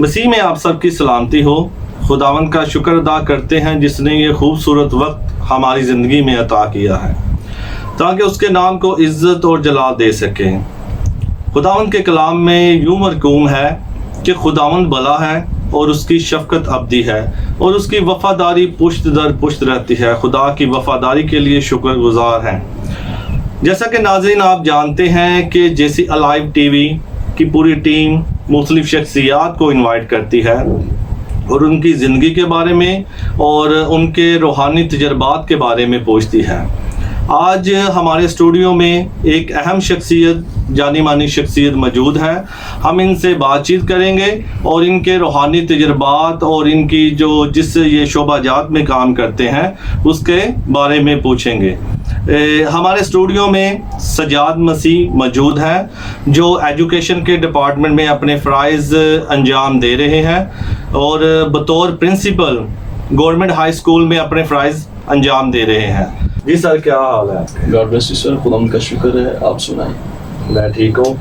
مسیح میں آپ سب کی سلامتی ہو. خداوند کا شکر ادا کرتے ہیں جس نے یہ خوبصورت وقت ہماری زندگی میں عطا کیا ہے تاکہ اس کے نام کو عزت اور جلال دے سکیں. خداوند کے کلام میں یوں مرقوم ہے کہ خداوند بھلا ہے اور اس کی شفقت ابدی ہے اور اس کی وفاداری پشت در پشت رہتی ہے. خدا کی وفاداری کے لیے شکر گزار ہیں. جیسا کہ ناظرین آپ جانتے ہیں کہ جیسی الائیو ٹی وی کی پوری ٹیم مختلف شخصیات کو انوائٹ کرتی ہے اور ان کی زندگی کے بارے میں اور ان کے روحانی تجربات کے بارے میں پوچھتی ہے. آج ہمارے اسٹوڈیو میں ایک اہم شخصیت جانی مانی شخصیت موجود ہے. ہم ان سے بات چیت کریں گے اور ان کے روحانی تجربات اور ان کی جس یہ شعبہ جات میں کام کرتے ہیں اس کے بارے میں پوچھیں گے. ہمارے اسٹوڈیو میں سجاد مسیح موجود ہیں جو ایجوکیشن کے ڈپارٹمنٹ میں اپنے فرائض انجام دے رہے ہیں اور بطور پرنسپل گورنمنٹ ہائی اسکول میں اپنے فرائض انجام دے رہے ہیں. جی سر, کیا حال ہے؟ گاڈ بلیس یو سر, خدا کا شکر ہے. آپ سنائیں. میں ٹھیک ہوں.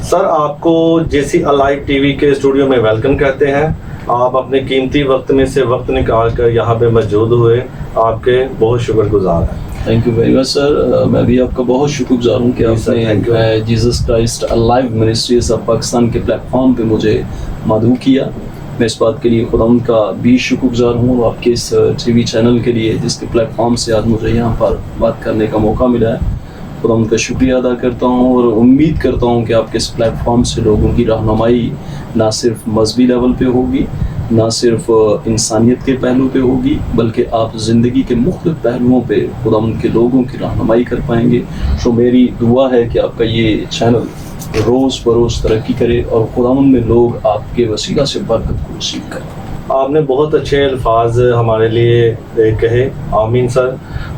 سر, آپ کو جیسی الائیو ٹی وی کے اسٹوڈیو میں ویلکم کہتے ہیں. آپ اپنے قیمتی وقت میں سے وقت نکال کر یہاں پہ موجود ہوئے, آپ کے بہت شکر گزار ہیں. تھینک یو ویری مچ سر. میں بھی آپ کا بہت شکر گزار ہوں کہ آپ نے Jesus Christ alive ministries of Pakistan کے پلیٹ فارم پہ مجھے مدعو کیا. میں اس بات کے لیے خدا کا بھی شکر گزار ہوں اور آپ کے اس ٹی وی چینل کے لیے جس کے پلیٹ فارم سے آج مجھے یہاں پر بات کرنے کا موقع ملا ہے. خدا کا شکریہ ادا کرتا ہوں اور امید کرتا ہوں کہ آپ کے اس پلیٹ فارم سے لوگوں کی رہنمائی نہ صرف مذہبی لیول پہ ہوگی, نہ صرف انسانیت کے پہلو پہ ہوگی, بلکہ آپ زندگی کے مختلف پہلوؤں پہ خدا ان کے لوگوں کی رہنمائی کر پائیں گے. تو میری دعا ہے کہ آپ کا یہ چینل روز بروز ترقی کرے اور خداوند میں لوگ آپ کے وسیلہ سے برکت کو نصیب کریں. آپ نے بہت اچھے الفاظ ہمارے لیے کہے, آمین سر.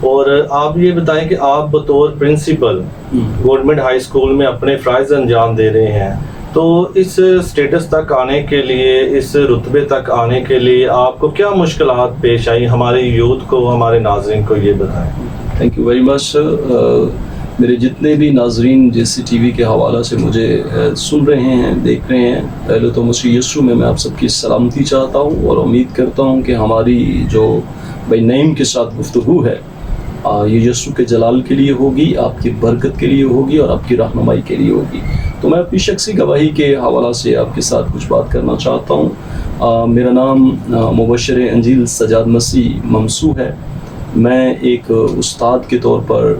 اور آپ یہ بتائیں کہ آپ بطور پرنسپل گورنمنٹ ہائی اسکول میں اپنے فرائض انجام دے رہے ہیں, تو اس سٹیٹس تک آنے کے لیے, اس رتبے تک آنے کے لیے آپ کو کیا مشکلات پیش آئی؟ ہمارے یوتھ کو, ہمارے ناظرین کو یہ بتائیں. Thank you very much. میرے جتنے بھی ناظرین جیسی ٹی وی کے حوالہ سے مجھے سن رہے ہیں, دیکھ رہے ہیں, پہلے تو مسیح یسوع میں آپ سب کی سلامتی چاہتا ہوں اور امید کرتا ہوں کہ ہماری جو بھائی نعیم کے ساتھ گفتگو ہے یہ یسوع کے جلال کے لیے ہوگی, آپ کی برکت کے لیے ہوگی اور آپ کی رہنمائی کے لیے ہوگی. تو میں اپنی شخصی گواہی کے حوالہ سے آپ کے ساتھ کچھ بات کرنا چاہتا ہوں. میرا نام مبشر انجیل سجاد مسیح ممسو ہے. میں ایک استاد کے طور پر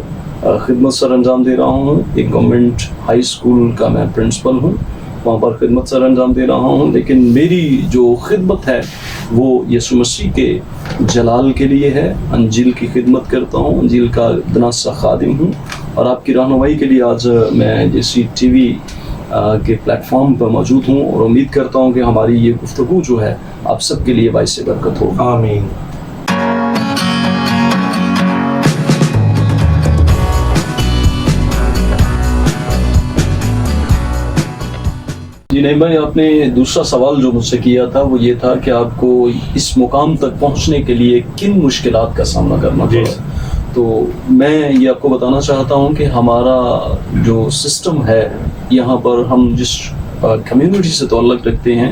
خدمت سر انجام دے رہا ہوں. ایک گورنمنٹ ہائی اسکول کا میں پرنسپل ہوں, وہاں پر خدمت سر انجام دے رہا ہوں. لیکن میری جو خدمت ہے وہ یسوع مسیح کے جلال کے لیے ہے. انجیل کی خدمت کرتا ہوں, انجیل کا دناسا خادم ہوں اور آپ کی رہنمائی کے لیے آج میں جیسی ٹی وی کے پلیٹ فارم پر موجود ہوں اور امید کرتا ہوں کہ ہماری یہ گفتگو جو ہے آپ سب کے لیے باعث برکت ہو. آمین. جی نہیں بھائی, آپ نے دوسرا سوال جو مجھ سے کیا تھا وہ یہ تھا کہ آپ کو اس مقام تک پہنچنے کے لیے کن مشکلات کا سامنا کرنا پڑا. تو میں یہ آپ کو بتانا چاہتا ہوں کہ ہمارا جو سسٹم ہے یہاں پر, ہم جس کمیونٹی سے تعلق رکھتے ہیں,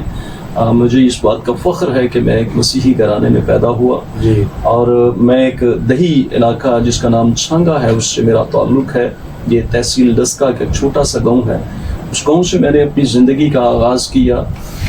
مجھے اس بات کا فخر ہے کہ میں ایک مسیحی گھرانے میں پیدا ہوا جی, اور میں ایک دیہی علاقہ جس کا نام چھانگا ہے اس سے میرا تعلق ہے. یہ تحصیل ڈسکا کا ایک چھوٹا سا گاؤں ہے. اس گاؤں سے میں نے اپنی زندگی کا آغاز کیا.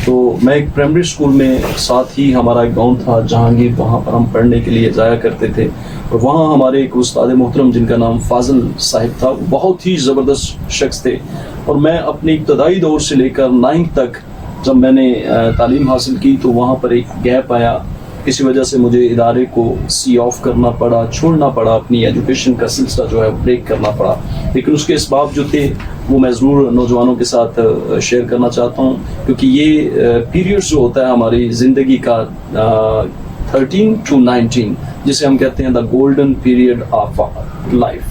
تو میں ایک پرائمری اسکول میں, ساتھ ہی ہمارا ایک گاؤں تھا جہانگیر, وہاں پر ہم پڑھنے کے لیے جایا کرتے تھے. اور وہاں ہمارے ایک استاد محترم جن کا نام فاضل صاحب تھا, وہ بہت ہی زبردست شخص تھے. اور میں اپنی ابتدائی دور سے لے کر 9th تک جب میں نے تعلیم حاصل کی تو وہاں پر ایک گیپ آیا. کسی وجہ سے مجھے ادارے کو سی آف کرنا پڑا, چھوڑنا پڑا, اپنی ایجوکیشن کا سلسلہ جو ہے بریک کرنا پڑا. لیکن اس کے اسباب جو تھے وہ میں ضرور نوجوانوں کے ساتھ شیئر کرنا چاہتا ہوں, کیونکہ یہ پیریڈ جو ہوتا ہے ہماری زندگی کا 13 to 19 جسے ہم کہتے ہیں دا گولڈن پیریڈ آف لائف,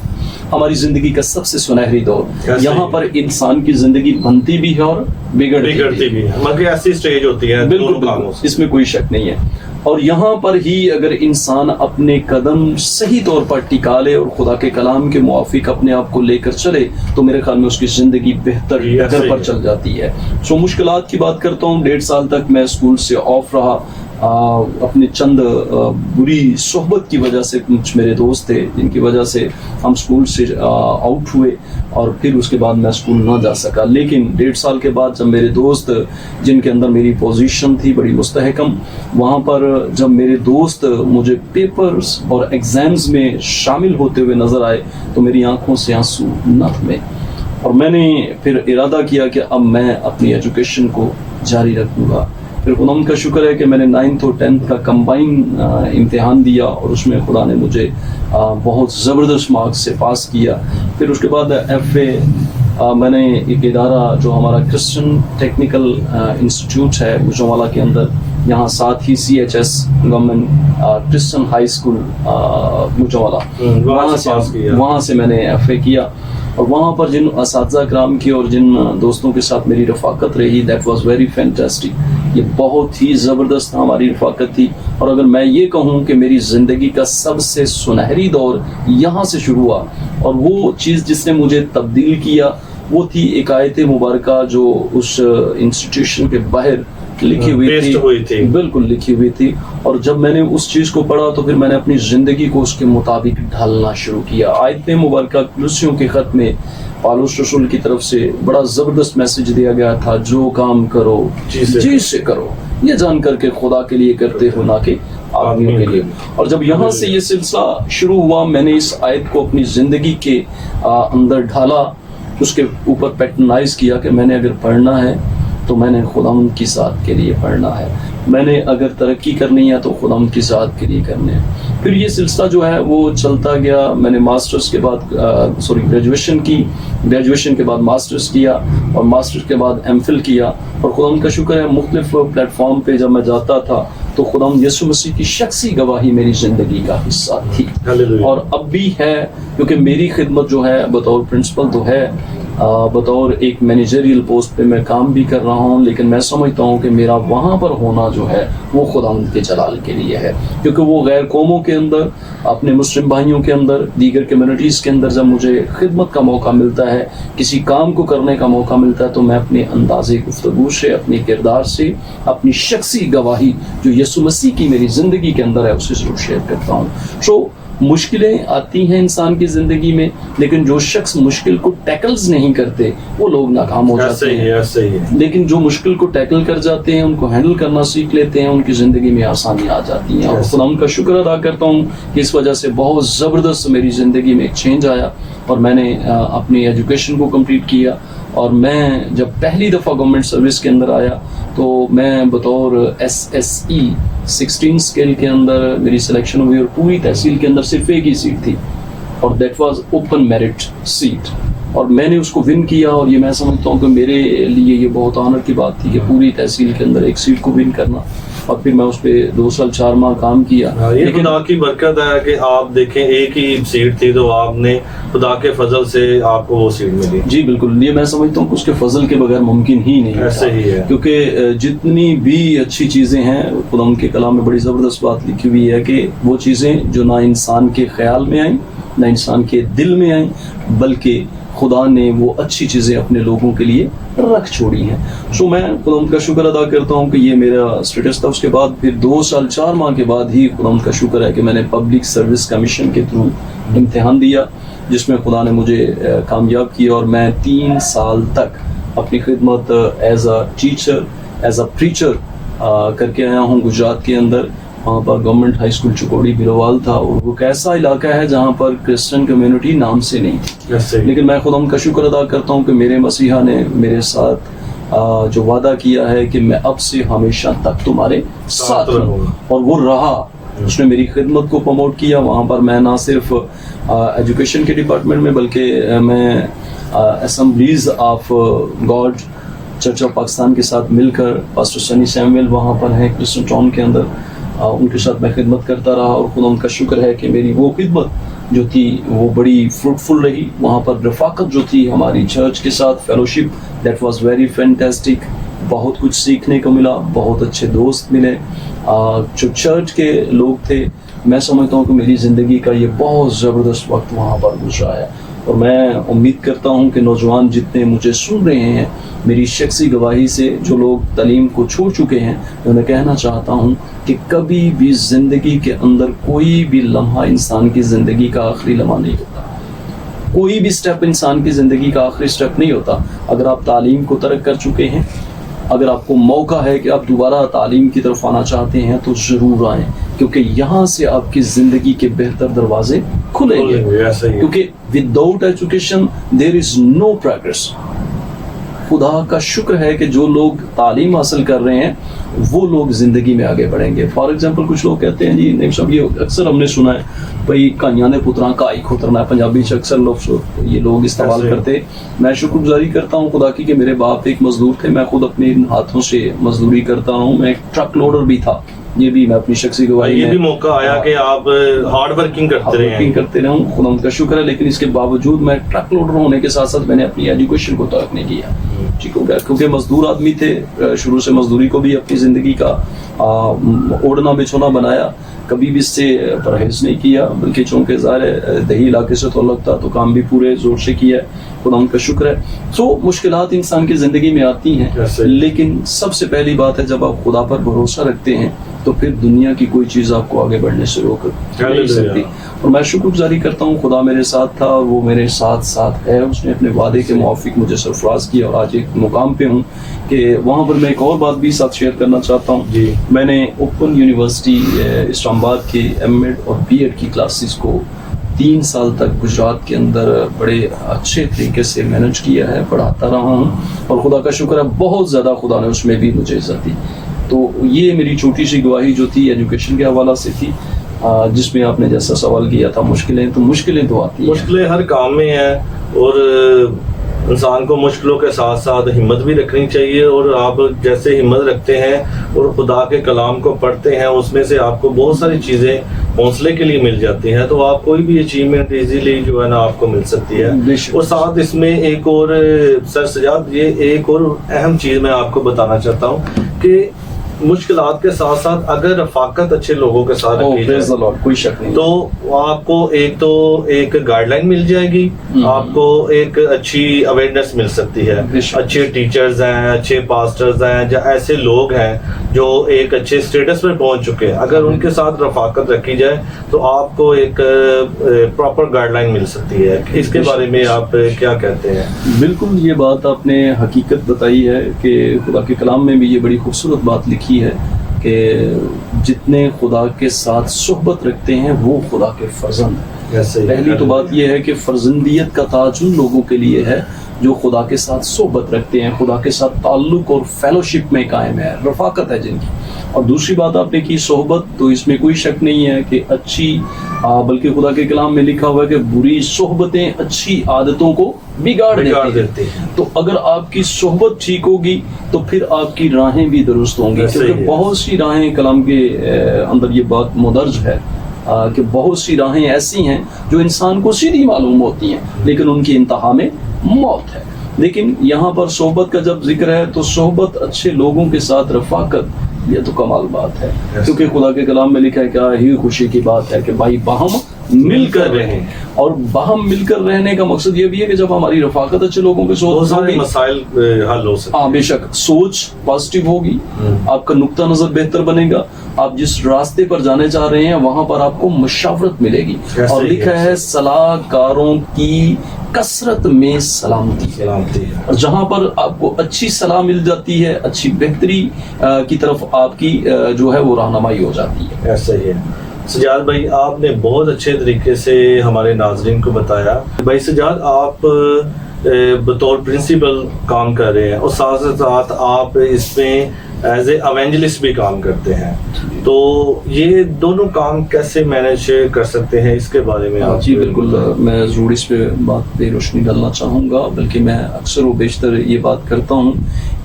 ہماری زندگی کا سب سے سنہری دور. یہاں پر انسان کی زندگی بنتی بھی ہے اور بگڑتی بھی ہے, مگر ایسی سٹیج ہوتی ہے. بالکل, اس میں کوئی شک نہیں ہے. اور یہاں پر ہی اگر انسان اپنے قدم صحیح طور پر ٹکا لے اور خدا کے کلام کے موافق اپنے آپ کو لے کر چلے تو میرے خیال میں اس کی زندگی بہتر ڈگر پر چل جاتی ہے. سو مشکلات کی بات کرتا ہوں. 1.5 سال تک میں اسکول سے آف رہا. اپنے چند بری صحبت کی وجہ سے کچھ میرے دوست تھے جن کی وجہ سے ہم اسکول سے آؤٹ ہوئے اور پھر اس کے بعد میں اسکول نہ جا سکا. لیکن 1.5 سال کے بعد جب میرے دوست جن کے اندر میری پوزیشن تھی بڑی مستحکم, وہاں پر جب میرے دوست مجھے پیپرز اور ایگزامز میں شامل ہوتے ہوئے نظر آئے تو میری آنکھوں سے آنسو نہ تھمے اور میں نے پھر ارادہ کیا کہ اب میں اپنی ایجوکیشن کو جاری رکھوں گا. پھر خدا کا شکر ہے کہ میں نے 9th اور 10th کا کمبائن امتحان دیا اور اس میں خدا نے مجھے بہت زبردست مارکس سے پاس کیا. پھر اس کے بعد FA میں نے ایک ادارہ جو ہمارا کرسچن ٹیکنیکل انسٹیٹیوٹ ہے گوجرانوالہ کے اندر, یہاں ساتھ ہی CHS government Christian high school Gujranwala, وہاں سے میں نے FA کیا. اور وہاں پر جن اساتذہ کرام کی اور جن دوستوں کے ساتھ میری رفاقت رہی, دیٹ واز ویری فینٹاسٹک. یہ بہت ہی زبردست ہماری رفاقت تھی. اور اگر میں یہ کہوں کہ میری زندگی کا سب سے سنہری دور یہاں سے شروع ہوا, اور وہ چیز جس نے مجھے تبدیل کیا وہ تھی ایک آیت مبارکہ جو اس انسٹیٹیوشن کے باہر لکھی ہوئی تھی, بالکل لکھی ہوئی تھی. اور جب میں نے اس چیز کو پڑھا تو پھر میں نے اپنی زندگی کو اس کے مطابق ڈھالنا شروع کیا. آیت مبارکہ کلوسیوں کے خط میں پالوس رسول کی طرف سے بڑا زبردست میسج دیا گیا تھا, جو کام کرو جی سے کرو, یہ جان کر کے خدا کے لیے کرتے ہو نہ کہ آدمیوں کے لیے. اور جب یہاں سے یہ سلسلہ شروع ہوا میں نے اس آیت کو اپنی زندگی کے اندر ڈھالا, اس کے اوپر پیٹرنائز کیا کہ میں نے اگر پڑھنا ہے تو میں نے خداوند کی ذات کے لیے پڑھنا ہے, میں نے اگر ترقی کرنی ہے تو خداوند کی ذات کے لیے کرنے ہے. پھر یہ سلسلہ جو ہے وہ چلتا گیا. میں نے ماسٹرز کے بعد گریجویشن کی, گریجویشن کے بعد ماسٹرز کیا اور ماسٹرز کے بعد MPhil کیا. اور خداوند کا شکر ہے مختلف پلیٹ فارم پہ جب میں جاتا تھا تو خداوند یسوع مسیح کی شخصی گواہی میری زندگی کا حصہ تھی اور اب بھی ہے, کیونکہ میری خدمت جو ہے بطور پرنسپل تو ہے, بطور ایک مینیجریل پوسٹ پہ میں کام بھی کر رہا ہوں, لیکن میں سمجھتا ہوں کہ میرا وہاں پر ہونا جو ہے وہ خداوند کے جلال کے لیے ہے. کیونکہ وہ غیر قوموں کے اندر, اپنے مسلم بھائیوں کے اندر, دیگر کمیونٹیز کے اندر جب مجھے خدمت کا موقع ملتا ہے, کسی کام کو کرنے کا موقع ملتا ہے, تو میں اپنے انداز گفتگو سے, اپنے کردار سے, اپنی شخصی گواہی جو یسوع مسیح کی میری زندگی کے اندر ہے اسے ضرور شیئر کرتا ہوں. سو مشکلیں آتی ہیں انسان کی زندگی میں, لیکن جو شخص مشکل کو ٹیکلز نہیں کرتے وہ لوگ ناکام ہو جاتے ہیں. لیکن جو مشکل کو ٹیکل کر جاتے ہیں, ان کو ہینڈل کرنا سیکھ لیتے ہیں, ان کی زندگی میں آسانی آ جاتی ہیں. اور خدا کا شکر ادا کرتا ہوں کہ اس وجہ سے بہت زبردست میری زندگی میں ایک چینج آیا اور میں نے اپنی ایجوکیشن کو کمپلیٹ کیا. اور میں جب پہلی دفعہ گورنمنٹ سروس کے اندر آیا تو میں بطور SSE 16 اسکیل کے اندر میری سلیکشن ہوئی اور پوری تحصیل کے اندر صرف ایک ہی سیٹ تھی اور that was open merit seat, اور میں نے اس کو ون کیا. اور یہ میں سمجھتا ہوں کہ میرے لیے یہ بہت آنر کی بات تھی کہ پوری تحصیل کے اندر ایک سیٹ کو ون کرنا. اور پھر میں اس پہ 2 سال 4 ماہ کام کیا. یہ خدا کی برکت ہے کہ آپ دیکھیں ایک ہی سیٹ تھی تو آپ نے خدا کے فضل سے آپ کو وہ سیٹ ملی. جی بالکل, یہ میں سمجھتا ہوں کہ اس کے فضل کے بغیر ممکن ہی نہیں, ایسے ہی ہے. کیونکہ جتنی بھی اچھی چیزیں ہیں, خدا ان کے کلام میں بڑی زبردست بات لکھی ہوئی ہے کہ وہ چیزیں جو نہ انسان کے خیال میں آئیں نہ انسان کے دل میں آئیں, بلکہ خدا نے وہ اچھی چیزیں اپنے لوگوں کے لیے رکھ چھوڑی ہیں. سو میں خدا کا شکر ادا کرتا ہوں کہ یہ میرا اسٹیٹس تھا. اس کے بعد پھر 2 سال 4 ماہ کے بعد ہی خدا کا شکر ہے کہ میں نے پبلک سروس کمیشن کے تھرو امتحان دیا, جس میں خدا نے مجھے کامیاب کیا. اور میں 3 سال تک اپنی خدمت as a teacher, as a preacher کر کے آیا ہوں گجرات کے اندر. وہاں پر گورنمنٹ ہائی اسکول چکوڑی بیروال تھا, اور وہ ایسا علاقہ ہے جہاں پر کرسچن کمیونٹی نام سے نہیں تھی. لیکن میں خدا کا شکر ادا کرتا ہوں کہ میرے مسیحا نے میرے ساتھ جو وعدہ کیا ہے کہ میں اب سے ہمیشہ تک تمہارے ساتھ رہوں, اور وہ رہا. اس نے میری خدمت کو پروموٹ کیا. وہاں پر میں نہ صرف ایجوکیشن کے ڈپارٹمنٹ میں بلکہ میں assemblies of God church of Pakistan کے ساتھ مل کر, پاسٹر سنی سیمویل وہاں پر ہیں کرسچن ٹاؤن کے اندر, ان کے ساتھ میں خدمت کرتا رہا. اور خدا ان کا شکر ہے کہ میری وہ خدمت جو تھی وہ بڑی فروٹفل رہی. وہاں پر رفاقت جو تھی ہماری چرچ کے ساتھ, fellowship, that was very fantastic. بہت کچھ سیکھنے کو ملا, بہت اچھے دوست ملے. جو چرچ کے لوگ تھے، میں سمجھتا ہوں کہ میری زندگی کا یہ بہت زبردست وقت وہاں پر گزرا ہے، اور میں امید کرتا ہوں کہ نوجوان جتنے مجھے سن رہے ہیں، میری شخصی گواہی سے جو لوگ تعلیم کو چھوڑ چکے ہیں، میں انہیں کہنا چاہتا ہوں کہ کبھی بھی زندگی کے اندر کوئی بھی لمحہ انسان کی زندگی کا آخری لمحہ نہیں ہوتا، کوئی بھی سٹیپ انسان کی زندگی کا آخری سٹیپ نہیں ہوتا۔ اگر آپ تعلیم کو ترک کر چکے ہیں، اگر آپ کو موقع ہے کہ آپ دوبارہ تعلیم کی طرف آنا چاہتے ہیں تو ضرور آئیں، کیونکہ یہاں سے آپ کی زندگی کے بہتر دروازے کھلیں گے، کیونکہ without education there is know progress. خدا کا شکر ہے کہ جو لوگ تعلیم حاصل کر رہے ہیں وہ لوگ زندگی میں آگے بڑھیں گے۔ فار ایگزامپل کچھ لوگ کہتے ہیں جی نہیں صاحب، یہ اکثر ہم نے سنا ہے بھائی کائیاں نے پتراں کا آئی کھوترنا ہے، پنجابی سے اکثر یہ لوگ استعمال کرتے۔ میں شکر گزاری کرتا ہوں خدا کی کہ میرے باپ ایک مزدور تھے، میں خود اپنے ہاتھوں سے مزدوری کرتا ہوں، میں ایک ٹرک لوڈر بھی تھا، یہ بھی میں اپنی شخصی گواہی یہ بھی موقع آیا کہ آپ ہارڈ ورکنگ کرتے رہے، خدا ان کا شکر ہے، لیکن اس کے باوجود میں ٹرک لوڈر ہونے کے ساتھ ساتھ میں نے اپنی ایجوکیشن کو ترک نہیں کیا، ٹھیک ہو گیا، کیونکہ مزدور آدمی تھے، شروع سے مزدوری کو بھی اپنی زندگی کا اوڑھنا بچھونا بنایا، کبھی بھی اس سے پرہیز نہیں کیا، بلکہ چونکہ ظاہر ہے دیہی علاقے سے تعلق تھا تو کام بھی پورے زور سے کیا ہے، خدا ان کا شکر ہے۔ تو مشکلات انسان کی زندگی میں آتی ہیں، لیکن سب سے پہلی بات ہے جب آپ خدا پر بھروسہ رکھتے ہیں تو پھر دنیا کی کوئی چیز آپ کو آگے بڑھنے سے روک نہیں سکتی۔ اور میں شکر گزاری کرتا ہوں خدا میرے ساتھ تھا اور وہ میرے ساتھ ہے، اس نے اپنے وعدے کے موافق مجھے سرفراز کیا اور آج ایک مقام پہ ہوں کہ وہاں پر میں ایک اور بات بھی ساتھ شیئر کرنا چاہتا ہوں۔ میں نے اوپن یونیورسٹی اسلام آباد کی ایم ایڈ اور بی ایڈ کی کلاسز کو 3 سال تک گجرات کے اندر بڑے اچھے طریقے سے مینج کیا ہے، پڑھاتا رہا ہوں، اور خدا کا شکر ہے بہت زیادہ خدا نے اس میں بھی مجھے عزت دی۔ تو یہ میری چھوٹی سی گواہی جو تھی ایجوکیشن کے حوالہ سے تھی، جس میں آپ نے جیسا سوال کیا تھا مشکلیں تو آتی ہیں، مشکلیں ہر کام میں ہیں، اور انسان کو مشکلوں کے ساتھ ساتھ ہمت بھی رکھنی چاہیے، اور آپ جیسے ہمت رکھتے ہیں اور خدا کے کلام کو پڑھتے ہیں اس میں سے آپ کو بہت ساری چیزیں حوصلے کے لیے مل جاتی ہیں، تو آپ کوئی بھی اچیومنٹ ایزیلی جو ہے نا آپ کو مل سکتی ہے۔ اور ساتھ اس میں ایک اور سر سجاد، یہ ایک اور اہم چیز میں آپ کو بتانا چاہتا ہوں کہ مشکلات کے ساتھ ساتھ اگر رفاقت اچھے لوگوں کے ساتھ رکھی جائے کوئی شک نہیں، تو آپ کو ایک گائیڈ لائن مل جائے گی، آپ کو ایک اچھی اویئرنیس مل سکتی ہے، اچھے ٹیچرز ہیں، اچھے پاسٹرز ہیں، یا ایسے لوگ ہیں جو ایک اچھے سٹیٹس پر پہنچ چکے ہیں، اگر ان کے ساتھ رفاقت رکھی جائے تو آپ کو ایک پراپر گائیڈ لائن مل سکتی ہے۔ اس کے بارے میں آپ کیا کہتے ہیں؟ بالکل یہ بات آپ نے حقیقت بتائی ہے کہ خدا کے کلام میں بھی یہ بڑی خوبصورت بات لکھی ہے کہ جتنے خدا کے ساتھ صحبت رکھتے ہیں وہ خدا کے فرزند ہیں۔ پہلی تو بات یہ ہے کہ فرزندیت کا تاج ان لوگوں کے لیے ہے جو خدا کے ساتھ صحبت رکھتے ہیں، خدا کے ساتھ تعلق اور فیلوشپ میں قائم ہے، رفاقت ہے جن کی۔ اور دوسری بات آپ نے کی صحبت، تو اس میں کوئی شک نہیں ہے کہ اچھی بلکہ خدا کے کلام میں لکھا ہوا ہے کہ بری صحبتیں اچھی عادتوں کو بگاڑ دیتی ہیں۔ تو اگر آپ کی صحبت ٹھیک ہوگی تو پھر آپ کی راہیں بھی درست ہوں گی، کیونکہ بہت سی راہیں کلام کے اندر یہ بات مدرج ہے کہ بہت سی راہیں ایسی ہیں جو انسان کو سیدھی معلوم ہوتی ہیں لیکن ان کی انتہا میں موت ہے۔ لیکن یہاں پر صحبت کا جب ذکر ہے تو صحبت اچھے لوگوں کے ساتھ رفاقت، یہ تو کمال بات ہے، کیونکہ خدا کے کلام میں لکھا ہے کیا ہی خوشی کی بات ہے کہ بھائی باہم مل کر رہیں، اور باہم مل کر رہنے کا مقصد یہ بھی ہے کہ جب ہماری رفاقت اچھے لوگوں کے ساتھ ہوگی مسائل حل ہو سکتے ہیں۔ بے شک سوچ پازیٹیو ہوگی، آپ کا نقطہ نظر بہتر بنے گا، آپ جس راستے پر جانے چاہ رہے ہیں وہاں پر آپ کو مشاورت ملے گی، اور لکھا ہے صلاح کاروں کی کثرت میں سلامتی، اور جہاں پر آپ کو اچھی صلاح مل جاتی ہے، اچھی بہتری کی طرف آپ کی جو ہے وہ رہنمائی ہو جاتی ہے۔ ایسا ہی ہے سجاد بھائی، آپ نے بہت اچھے طریقے سے ہمارے ناظرین کو بتایا۔ بھائی سجاد، آپ بطور پرنسپل کام کر رہے ہیں اور ساتھ ساتھ آپ اس میں ایز اے ایونجلسٹ بھی کام کرتے ہیں، تو یہ دونوں کام کیسے مینیج کر سکتے ہیں، اس کے بارے میں آپ؟ جی بالکل، میں ضرور اس پہ بات پہ روشنی ڈالنا چاہوں گا، بلکہ میں اکثر و بیشتر یہ بات کرتا ہوں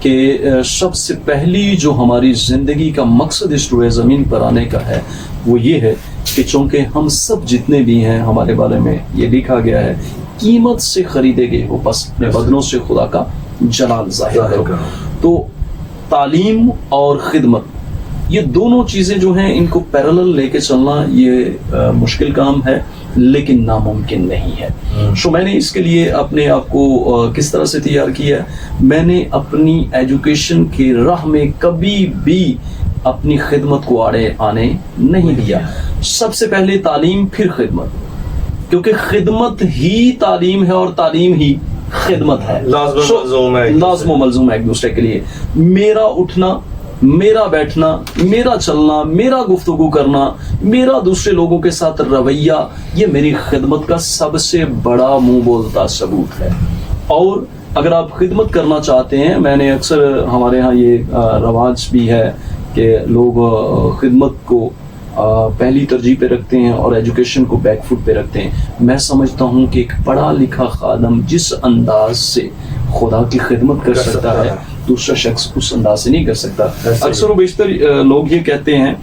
کہ سب سے پہلی جو ہماری زندگی کا مقصد اس روئے زمین پر آنے کا ہے وہ یہ ہے کہ چونکہ ہم سب جتنے بھی ہیں ہمارے بارے میں یہ لکھا گیا ہے قیمت سے خریدے گئے ہو، بس اپنے بدنوں سے خدا کا جلال ظاہر کرو۔ تو تعلیم اور خدمت یہ دونوں چیزیں جو ہیں ان کو پیرالل لے کے چلنا یہ مشکل کام ہے لیکن ناممکن نہیں ہے. سو میں نے اس کے لیے اپنے آپ کو کس طرح سے تیار کیا ہے؟ میں نے اپنی ایجوکیشن کی راہ میں کبھی بھی اپنی خدمت کو آڑے آنے نہیں دیا. سب سے پہلے تعلیم پھر خدمت, کیونکہ خدمت ہی تعلیم ہے اور تعلیم ہی خدمت ہے, لازم و ملزوم ہے ایک دوسرے کے لیے. میرا اٹھنا, میرا بیٹھنا, میرا چلنا, میرا گفتگو کرنا, میرا دوسرے لوگوں کے ساتھ رویہ, یہ میری خدمت کا سب سے بڑا منہ بولتا ثبوت ہے. اور اگر آپ خدمت کرنا چاہتے ہیں, میں نے اکثر ہمارے ہاں یہ رواج بھی ہے کہ لوگ خدمت کو پہلی ترجیح پہ رکھتے ہیں اور ایجوکیشن کو بیک فٹ پہ رکھتے ہیں. میں سمجھتا ہوں کہ ایک پڑھا لکھا خادم جس انداز سے خدا کی خدمت کر سکتا ہے دوسرا شخص اس انداز سے نہیں کر سکتا. اکثر و بیشتر لوگ یہ کہتے ہیں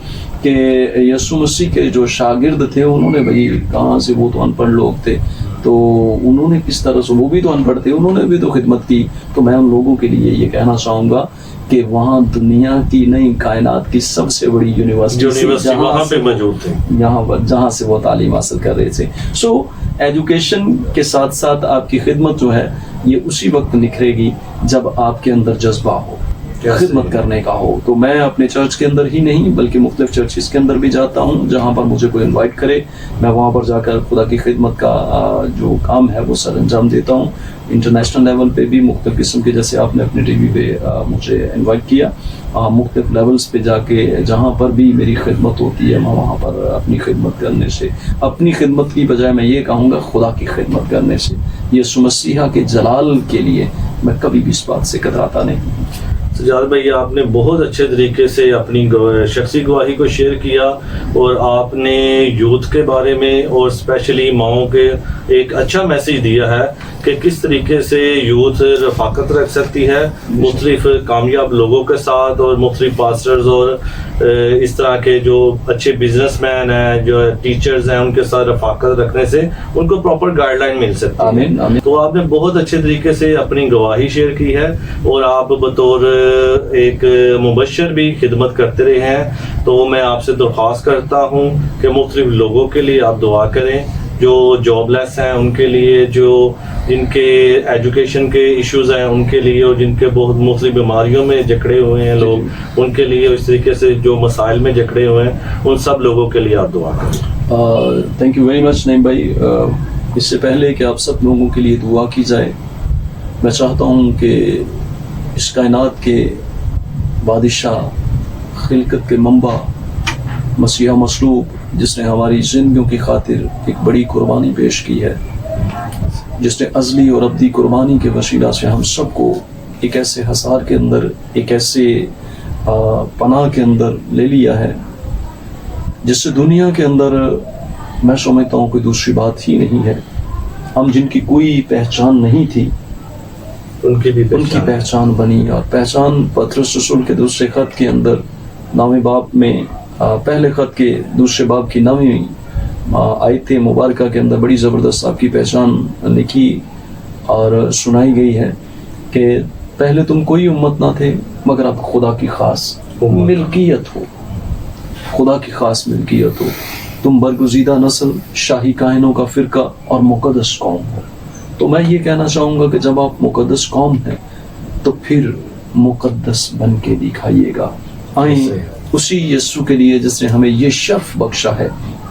کہ یسوع مسیح کے جو شاگرد تھے انہوں نے بھائی کہاں سے, وہ تو ان پڑھ لوگ تھے, تو انہوں نے کس طرح سے, وہ بھی تو ان پڑھ تھے, انہوں نے بھی تو خدمت کی. تو میں ان لوگوں کے لیے یہ کہنا چاہوں گا کہ وہاں دنیا کی نہیں کائنات کی سب سے بڑی یونیورسٹی وہاں پہ موجود تھے, یہاں پر جہاں سے وہ تعلیم حاصل کر رہے تھے. سو ایجوکیشن کے ساتھ ساتھ آپ کی خدمت جو ہے یہ اسی وقت نکھرے گی جب آپ کے اندر جذبہ ہو, خدمت کرنے کا ہو. تو میں اپنے چرچ کے اندر ہی نہیں بلکہ مختلف چرچز کے اندر بھی جاتا ہوں, جہاں پر مجھے کوئی انوائٹ کرے میں وہاں پر جا کر خدا کی خدمت کا جو کام ہے وہ سر انجام دیتا ہوں. انٹرنیشنل لیول پہ بھی مختلف قسم کے, جیسے آپ نے اپنے ٹی وی پہ مجھے انوائٹ کیا, مختلف لیولز پہ جا کے جہاں پر بھی میری خدمت ہوتی ہے میں وہاں پر اپنی خدمت کرنے سے, اپنی خدمت کی بجائے میں یہ کہوں گا خدا کی خدمت کرنے سے, یسوع مسیح کے جلال کے لیے میں کبھی بھی اس بات سے کتراتا نہیں. سجاد بھائی, آپ نے بہت اچھے طریقے سے اپنی شخصی گواہی کو شیئر کیا اور آپ نے یوتھ کے بارے میں اور اسپیشلی ماؤں کے ایک اچھا میسیج دیا ہے کہ کس طریقے سے یوتھ رفاقت رکھ سکتی ہے مختلف کامیاب لوگوں کے ساتھ, اور مختلف پاسٹرز اور اس طرح کے جو اچھے بزنس مین ہیں, جو ٹیچرز ہیں, ان کے ساتھ رفاقت رکھنے سے ان کو پراپر گائیڈ لائن مل سکتی ہے. آمین, آمین. تو آپ نے بہت اچھے طریقے سے اپنی گواہی شیئر کی ہے, اور آپ بطور ایک مبشر بھی خدمت کرتے رہے ہیں. تو میں آپ سے درخواست کرتا ہوں کہ مختلف لوگوں کے لیے آپ دعا کریں, جو جاب لیس ہیں ان کے لیے, جو جن کے ایجوکیشن کے ایشوز ہیں ان کے لیے, اور جن کے بہت مختلف بیماریوں میں جکڑے ہوئے ہیں لوگ, ان کے لیے, اس طریقے سے جو مسائل میں جکڑے ہوئے ہیں ان سب لوگوں کے لیے آپ دعا کریں. تھینک یو ویری مچ نعیم بھائی. اس سے پہلے کہ آپ سب لوگوں کے لیے دعا کی جائے, میں چاہتا ہوں کہ اس کائنات کے بادشاہ, خلقت کے منبع, مسیح مصلوب, جس نے ہماری زندگیوں کی خاطر ایک بڑی قربانی پیش کی ہے, جس نے ازلی اور ابدی قربانی کے وسیلہ سے ہم سب کو ایک ایسے حصار کے اندر, ایک ایسے پناہ کے اندر لے لیا ہے جس سے دنیا کے اندر میں سمجھتا ہوں کوئی دوسری بات ہی نہیں ہے. ہم جن کی کوئی پہچان نہیں تھی ان کی پہچان بنی, اور پہچان پطرس رسول کے دوسرے خط کے اندر 9ویں باب میں, پہلے خط کے دوسرے باب کی 9ویں آیت مبارکہ کے اندر بڑی زبردست آپ کی پہچان لکھی اور سنائی گئی ہے کہ پہلے تم کوئی امت نہ تھے مگر اب خدا کی خاص ملکیت ہو, خدا کی خاص ملکیت ہو. تم برگزیدہ نسل, شاہی کاہنوں کا فرقہ اور مقدس قوم ہو. تو میں یہ کہنا چاہوں گا کہ جب آپ مقدس قوم ہیں تو پھر مقدس بن کے دکھائیے گا. آئیں اسی یسوع کے لیے جس نے ہمیں یہ شرف بخشا ہے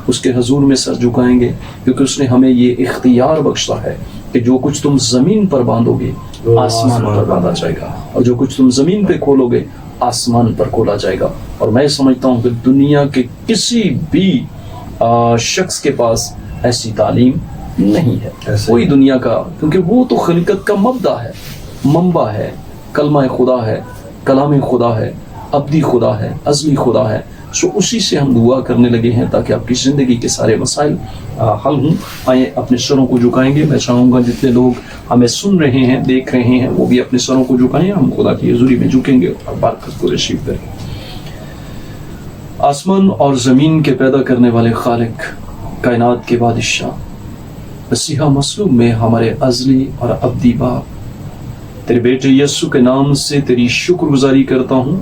اس کے حضور میں سر جھکائیں گے, کیونکہ اس نے ہمیں یہ اختیار بخشا ہے کہ جو کچھ تم زمین پر باندھو گے آسمان پر باندھا جائے گا, اور جو کچھ تم زمین پہ کھولو گے آسمان پر کھولا جائے گا. اور میں سمجھتا ہوں کہ دنیا کے کسی بھی شخص کے پاس ایسی تعلیم نہیں ہے, کوئی دنیا کا, کیونکہ وہ تو خلقت کا مبدا ہے, منبع ہے, کلمہ خدا ہے, کلام خدا ہے, ابدی خدا ہے, ازلی خدا ہے. سو اسی سے ہم دعا کرنے لگے ہیں تاکہ آپ کی زندگی کے سارے مسائل حل ہوں. آئیں اپنے سروں کو جھکائیں گے. میں چاہوں گا جتنے لوگ ہمیں سن رہے ہیں, دیکھ رہے ہیں, وہ بھی اپنے سروں کو جھکائیں. ہم خدا کی حضوری میں جھکیں گے اور برکت کو ریسیو کریں. آسمان اور زمین کے پیدا کرنے والے خالق, کائنات کے بادشاہ, مسیح مصلوب میں ہمارے ازلی اور ابدی باپ, تیرے بیٹے یسوع کے نام سے تیری شکر گزاری کرتا ہوں